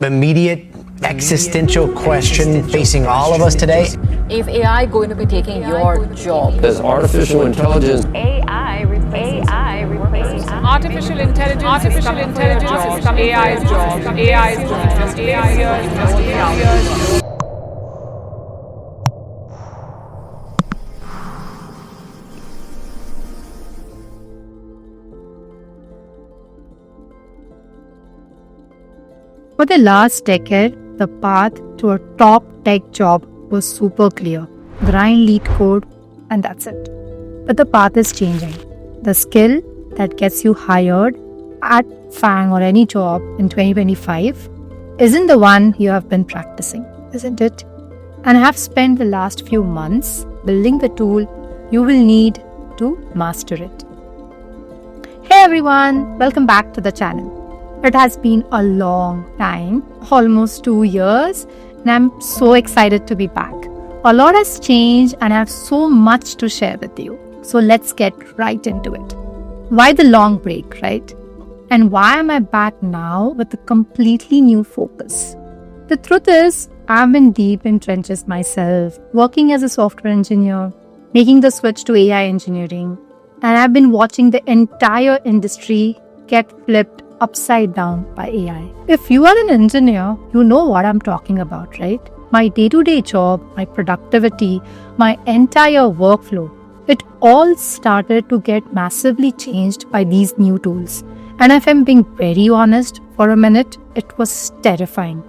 Immediate existential question facing all of us today. Is AI going to be taking your job? Does artificial intelligence AI replaces Artificial intelligence is coming AI's job. AI's job. AI. For the last decade, the path to a top tech job was super clear. Grind, lead code, and that's it. But the path is changing. The skill that gets you hired at FAANG or any job in 2025 isn't the one you have been practicing, isn't it? And I have spent the last few months building the tool you will need to master it. Hey everyone, welcome back to the channel. It has been a long time, almost 2 years, and I'm so excited to be back. A lot has changed and I have so much to share with you. So let's get right into it. Why the long break, right? And why am I back now with a completely new focus? The truth is, I've been deep in trenches myself, working as a software engineer, making the switch to AI engineering, and I've been watching the entire industry get flipped upside down by AI. If you are an engineer, you know what I'm talking about, right? My day-to-day job, my productivity, my entire workflow, it all started to get massively changed by these new tools. And if I'm being very honest, for a minute, it was terrifying.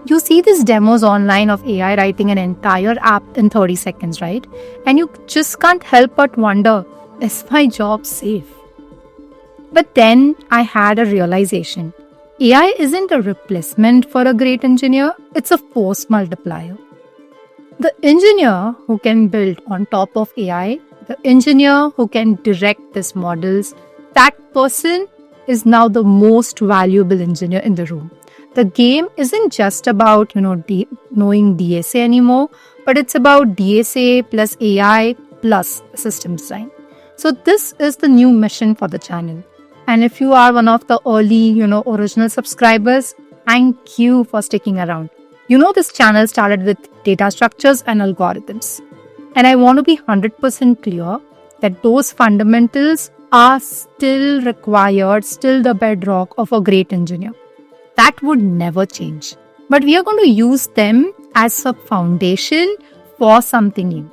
You see these demos online of AI writing an entire app in 30 seconds, right? And you just can't help but wonder, is my job safe? But then I had a realization. AI isn't a replacement for a great engineer, it's a force multiplier. The engineer who can build on top of AI, the engineer who can direct these models, that person is now the most valuable engineer in the room. The game isn't just about, knowing DSA anymore, but it's about DSA plus AI plus system design. So this is the new mission for the channel. And if you are one of the early, original subscribers, thank you for sticking around. This channel started with data structures and algorithms. And I want to be 100% clear that those fundamentals are still required, still the bedrock of a great engineer. That would never change. But we are going to use them as a foundation for something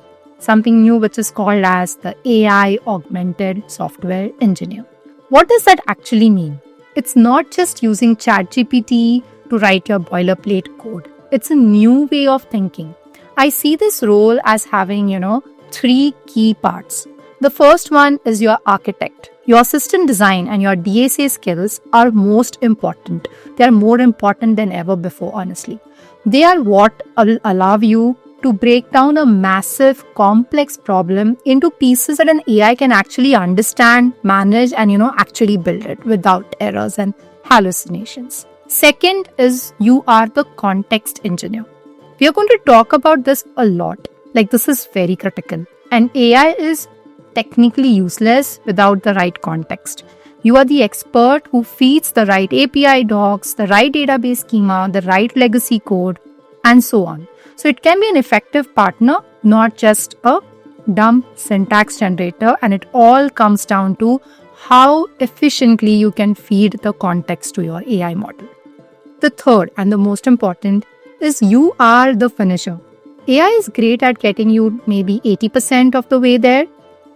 new which is called as the AI augmented software engineer. What does that actually mean? It's not just using ChatGPT to write your boilerplate code. It's a new way of thinking. I see this role as having, 3 key parts. The first one is your architect. Your system design and your DSA skills are most important. They are more important than ever before, honestly. They are what will allow you to break down a massive, complex problem into pieces that an AI can actually understand, manage, and actually build it without errors and hallucinations. Second is you are the context engineer. We are going to talk about this a lot. This is very critical. And AI is technically useless without the right context. You are the expert who feeds the right API docs, the right database schema, the right legacy code, and so on. So it can be an effective partner, not just a dumb syntax generator, and it all comes down to how efficiently you can feed the context to your AI model. The third and the most important is you are the finisher. AI is great at getting you maybe 80% of the way there.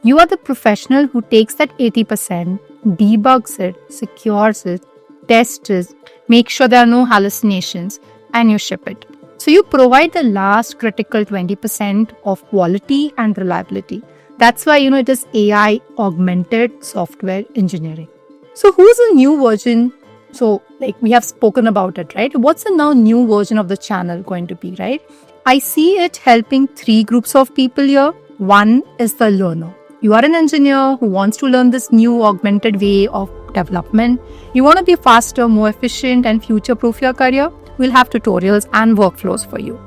You are the professional who takes that 80%, debugs it, secures it, tests it, makes sure there are no hallucinations, and you ship it. So you provide the last critical 20% of quality and reliability. That's why, it is AI augmented software engineering. So who's the new version? So we have spoken about it, right? What's the now new version of the channel going to be, right? I see it helping 3 groups of people here. One is the learner. You are an engineer who wants to learn this new augmented way of development. You want to be faster, more efficient, and future-proof your career. We'll have tutorials and workflows for you.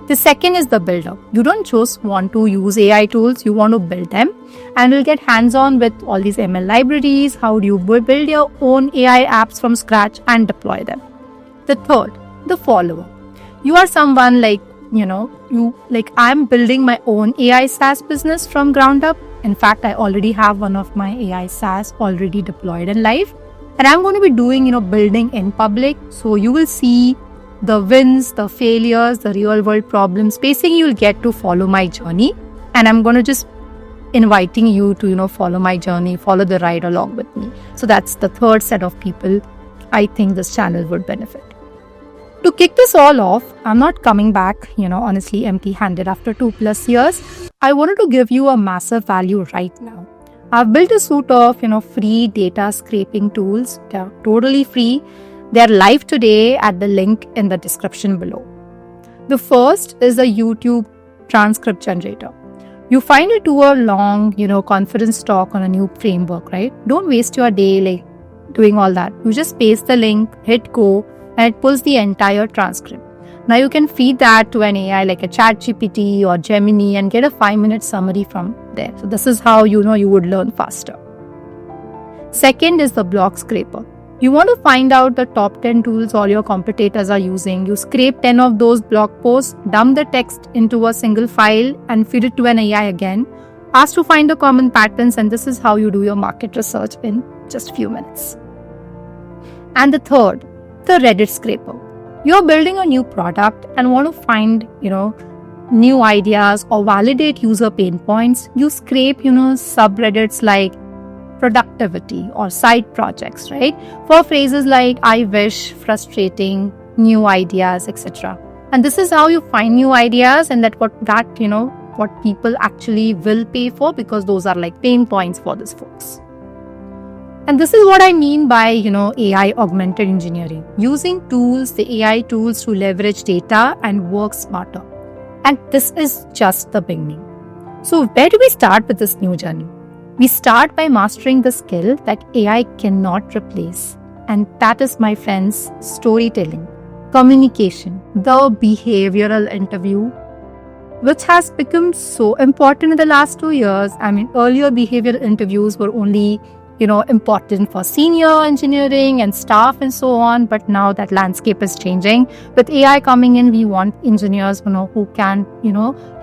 The second is the builder. You don't just want to use AI tools, you want to build them. And we'll get hands-on with all these ML libraries. How do you build your own AI apps from scratch and deploy them? The third the follower. You are someone like, I'm building my own AI SaaS business from ground up. In fact, I already have one of my AI SaaS already deployed and live. And I'm going to be doing, building in public. So you will see the wins, the failures, the real world problems. Basically, you'll get to follow my journey. And I'm going to just inviting you to, follow my journey, follow the ride along with me. So that's the third set of people I think this channel would benefit. To kick this all off, I'm not coming back, honestly empty-handed after 2+ years. I wanted to give you a massive value right now. I've built a suite of, free data scraping tools. They're totally free. They're live today at the link in the description below. The first is a YouTube transcript generator. You find a 2-hour long, conference talk on a new framework, right? Don't waste your day doing all that. You just paste the link, hit go, and it pulls the entire transcript. Now you can feed that to an AI like a ChatGPT or Gemini and get a 5-minute summary from there. So this is how you would learn faster. Second is the block scraper. You want to find out the top 10 tools all your competitors are using. You scrape 10 of those blog posts, dump the text into a single file and feed it to an AI again. Ask to find the common patterns, and this is how you do your market research in just a few minutes. And the third, the Reddit scraper. You're building a new product and want to find, new ideas or validate user pain points. You scrape, subreddits like productivity or side projects, right? For phrases like I wish, frustrating, new ideas, etc. And this is how you find new ideas, and what people actually will pay for, because those are like pain points for these folks. And this is what I mean by, AI augmented engineering. Using tools, the AI tools, to leverage data and work smarter. And this is just the beginning. So where do we start with this new journey? We start by mastering the skill that AI cannot replace. And that is, my friends, storytelling, communication, the behavioral interview, which has become so important in the last 2 years. Earlier behavioral interviews were only important for senior engineering and staff and so on. But now that landscape is changing. With AI coming in, we want engineers, who can,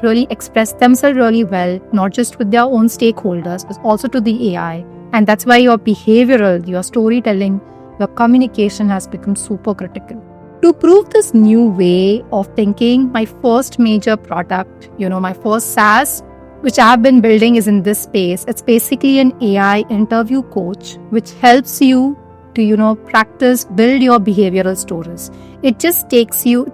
really express themselves really well, not just with their own stakeholders, but also to the AI. And that's why your behavioral, your storytelling, your communication has become super critical. To prove this new way of thinking, my first major product, my first SaaS, which I have been building, is in this space. It's basically an AI interview coach, which helps you to, practice, build your behavioral stories. It just takes your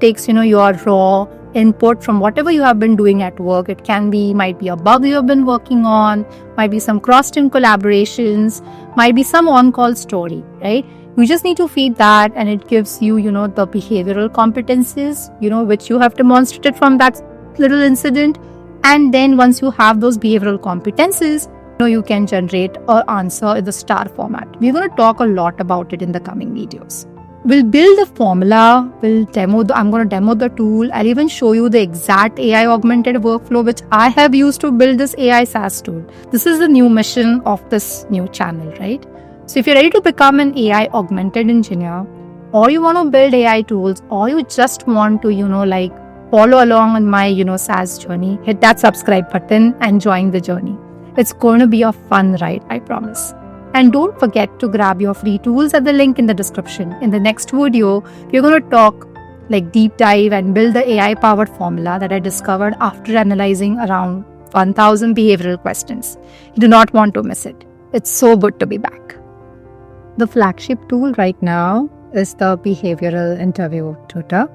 raw input from whatever you have been doing at work. It might be a bug you have been working on, might be some cross-team collaborations, might be some on-call story, right? You just need to feed that, and it gives you, the behavioral competencies, which you have demonstrated from that little incident. And then once you have those behavioral competencies, you can generate an answer in the star format. We're going to talk a lot about it in the coming videos. We'll build the formula, I'm going to demo the tool. I'll even show you the exact AI augmented workflow which I have used to build this AI SaaS tool. This is the new mission of this new channel, right? So if you're ready to become an AI augmented engineer, or you want to build AI tools, or you just want to, follow along on my, SaaS journey, hit that subscribe button and join the journey. It's going to be a fun ride, I promise. And don't forget to grab your free tools at the link in the description. In the next video, we're going to talk deep dive and build the AI powered formula that I discovered after analyzing around 1000 behavioral questions. You do not want to miss it. It's so good to be back. The flagship tool right now is the behavioral interview tutor.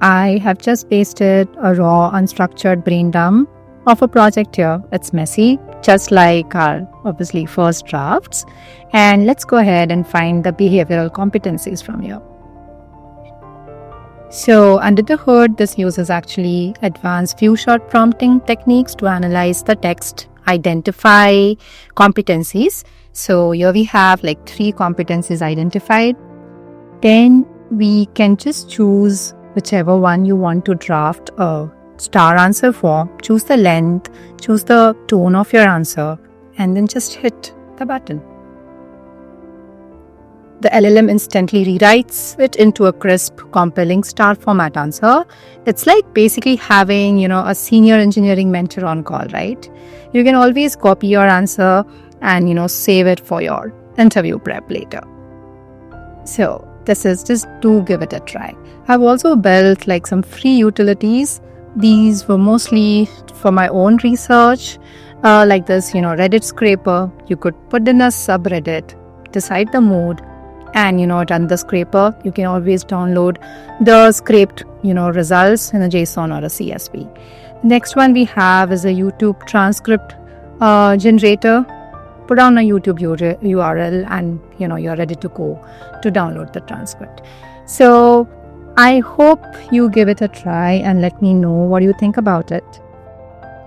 I have just pasted a raw, unstructured brain dump of a project here. It's messy, just like our obviously first drafts. And let's go ahead and find the behavioral competencies from here. So under the hood, this uses actually advanced few-shot prompting techniques to analyze the text, identify competencies. So here we have 3 competencies identified. Then we can just choose whichever one you want to draft a star answer for. Choose the length, choose the tone of your answer, and then just hit the button. The LLM instantly rewrites it into a crisp, compelling star format answer. It's like basically having, a senior engineering mentor on call, right? You can always copy your answer and, save it for your interview prep later. So this is just do give it a try. I've also built like some free utilities. These were mostly for my own research, like this, Reddit scraper. You could put in a subreddit, decide the mood, and run the scraper. You can always download the scraped results in a JSON or a CSV. Next one we have is a YouTube transcript generator. Put down a YouTube URL and you're ready to go to download the transcript. So I hope you give it a try and let me know what you think about it.